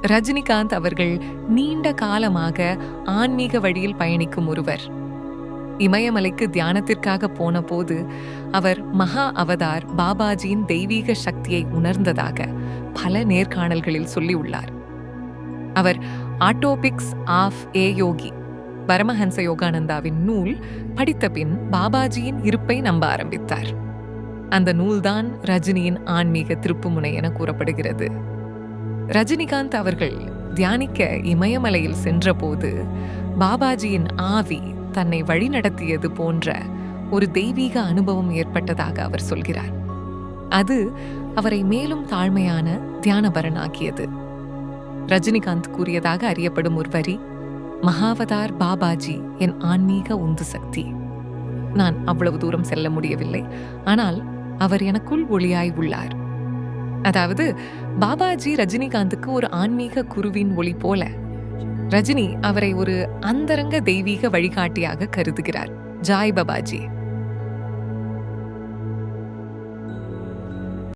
ரஜினிகாந்த் அவர்கள் நீண்ட காலமாக ஆன்மீக வழியில் பயணிக்கும் ஒருவர். இமயமலைக்கு தியானத்திற்காக போன போது அவர் மகா அவதார் பாபாஜியின் தெய்வீக சக்தியை உணர்ந்ததாக பல நேர்காணல்களில் சொல்லியுள்ளார். அவர் ஆட்டோபிக்ஸ் ஆஃப் ஏ யோகி பரமஹன்ச யோகானந்தாவின் நூல் படித்த பின் பாபாஜியின் இருப்பை நம்ப ஆரம்பித்தார். அந்த நூல்தான் ரஜினியின் ஆன்மீக திருப்புமுனை என கூறப்படுகிறது. ரஜினிகாந்த் அவர்கள் தியானிக்க இமயமலையில் சென்றபோது பாபாஜியின் ஆவி தன்னை வழிநடத்தியது போன்ற ஒரு தெய்வீக அனுபவம் ஏற்பட்டதாக அவர் சொல்கிறார். அது அவரை மேலும் தாழ்மையான தியானபரனாக்கியது. ரஜினிகாந்த் கூறியதாக அறியப்படும் ஒரு வரி, மகாவதார் பாபாஜி என் ஆன்மீக உந்து சக்தி. நான் அவ்வளவு தூரம் செல்ல முடியவில்லை, ஆனால் அவர் எனக்குள் ஒளியாய் உள்ளார். அதாவது பாபாஜி ரஜினிகாந்துக்கு ஒரு ஆன்மீக குருவின் ஒளி போல. ரஜினி அவரை ஒரு அந்தரங்க தெய்வீக வழிகாட்டியாக கருதுகிறார். ஜாய் பாபாஜி.